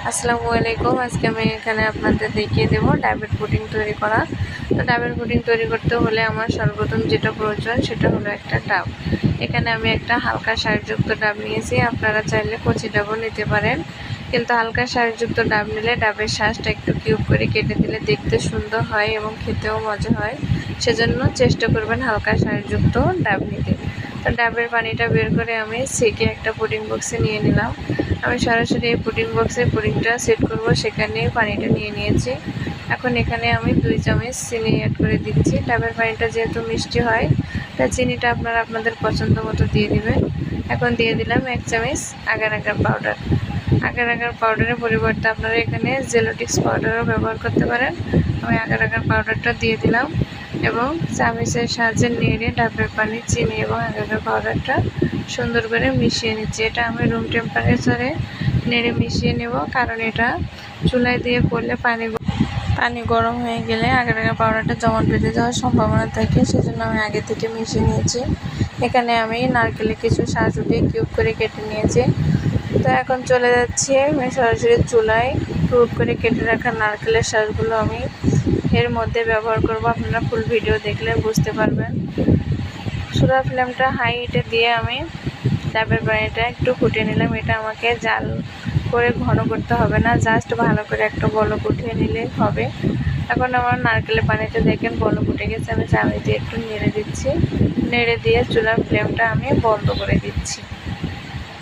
আসসালামু আলাইকুম। আজকে আমি এখানে আপনাদের দেখিয়ে দেব ডাবের পুডিং তৈরি করা। তো ডাবের পুডিং তৈরি করতে হলে আমার সর্বপ্রথম যেটা প্রয়োজন সেটা হলো একটা ডাব। এখানে আমি একটা হালকা সারযুক্ত ডাব নিয়েছি। আপনারা চাইলে কচি ডাবও নিতে পারেন, কিন্তু হালকা সারযুক্ত ডাব নিলে ডাবের শাঁসটা একটু কিউব করে কেটে দিলে দেখতে সুন্দর হয় এবং খেতেও মজা হয়। সেজন্য চেষ্টা করবেন হালকা সারযুক্ত ডাব নিতে। তো ডাবের পানিটা বের করে আমি সেকে একটা পুডিং বক্সে নিয়ে নিলাম। আমি সরাসরি এই পুডিং বক্সে পুডিংটা সেট করব, সেখানে পানিটা নিয়ে নিয়েছি। এখন এখানে আমি 2 চামচ চিনি অ্যাড করে দিচ্ছি। ডাবের পানিটা যেহেতু মিষ্টি হয়, তাই চিনিটা আপনারা আপনাদের পছন্দ মতো দিয়ে দিবেন। এখন দিয়ে দিলাম 1 চামচ agar agar powder. Agar agar পাউডারের পরিবর্তে আপনারা এখানে জেলোটিক্স পাউডারও ব্যবহার করতে পারেন। আমি আগার আগার পাউডারটা দিয়ে দিলাম এবং চামচের সাহায্যে নেড়ে ডাবের পানি, চিনি এবং আগার আগার পাউডারটা সুন্দর করে মিশিয়ে নিচ্ছি। এটা আমি রুম টেম্পারেচারে নেড়ে মিশিয়ে নেব, কারণ এটা চুলায় দিয়ে করলে পানি গরম হয়ে গেলে আগার আগার পাউডারটা জমাট বেঁধে যাওয়ার সম্ভাবনা থাকে। সেজন্য আমি আগে থেকে মিশিয়ে নিয়েছি। এখানে আমি নারকেলের কিছু শাঁস উঠিয়ে কিউব করে কেটে নিয়েছি। তো এখন চলে যাচ্ছি আমি সরাসরি চুলায় কিউব করে কেটে রাখা নারকেলের শাঁসগুলো আমি এর মধ্যে ব্যবহার করব। আপনারা ফুল ভিডিও দেখলে বুঝতে পারবেন। চুলার ফ্লেমটা হাই হিটে দিয়ে আমি ডাবের পানিটা একটু ফুটিয়ে নিলাম। এটা আমাকে জাল করে ঘন করতে হবে না, জাস্ট ভালো করে একটা বলক উঠিয়ে নিলেই হবে। এখন আমার নারকেলের পানিটা দেখেন বলক উঠে গেছে। আমি চামচ দিয়ে একটু নেড়ে দিচ্ছি। নেড়ে দিয়ে চুলার ফ্লেমটা আমি বন্ধ করে দিচ্ছি।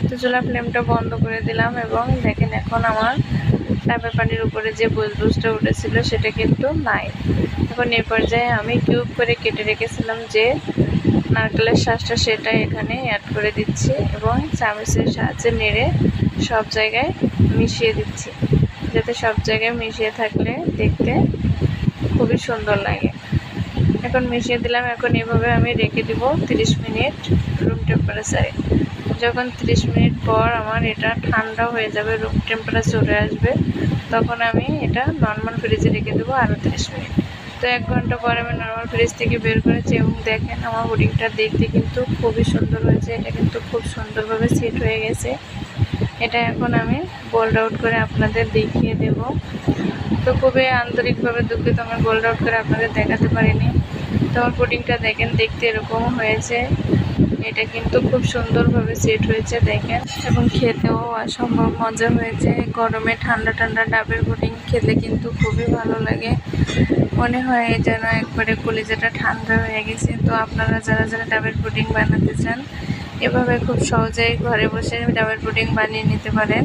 তো চুলার ফ্লেমটা বন্ধ করে দিলাম এবং দেখেন এখন আমার ডাবের পানির উপরে যে বুজবুজটা উঠেছিল সেটা কিন্তু নাই। এখন এই পর্যায়ে আমি কিউব করে কেটে রেখেছিলাম যে নারকেলের শাঁসটা, সেটা এখানে অ্যাড করে দিচ্ছি এবং চামচের সাহায্যে নেড়ে সব জায়গায় মিশিয়ে দিচ্ছি, যাতে সব জায়গায় মিশিয়ে থাকলে দেখতে খুবই সুন্দর লাগে। এখন মিশিয়ে দিলাম। এখন এভাবে আমি রেখে দিব 30 মিনিট রুম টেম্পারেচারে। যখন 30 মিনিট পর আমার এটা ঠান্ডা হয়ে যাবে, রুম টেম্পারেচারে আসবে, তখন আমি এটা নর্মাল ফ্রিজে রেখে দেবো আরও 30 মিনিট। তো 1 ঘন্টা পর আমি নর্মাল ফ্রিজ থেকে বের করেছি এবং দেখেন আমার পুডিংটা দেখতে কিন্তু খুবই সুন্দর হয়েছে। এটা কিন্তু খুব সুন্দরভাবে সেট হয়ে গেছে। এটা এখন আমি গোল্ড আউট করে আপনাদের দেখিয়ে দেব। তো খুবই আন্তরিকভাবে দুঃখিত আমি গোল্ড আউট করে আপনাদের দেখাতে পারিনি। তো আমার পুডিংটা দেখেন দেখতে এরকম হয়েছে। এটা কিন্তু খুব সুন্দরভাবে সেট হয়েছে দেখেন, এবং খেতেও অসম্ভব মজা হয়েছে। গরমে ঠান্ডা ঠান্ডা ডাবের পুডিং খেলে কিন্তু খুবই ভালো লাগে, মনে হয় যেন একবারে কলিজাটা ঠান্ডা হয়ে গেছে। তো আপনারা যারা যারা ডাবের পুডিং বানাতে চান, এভাবে খুব সহজেই ঘরে বসে ডাবের পুডিং বানিয়ে নিতে পারেন।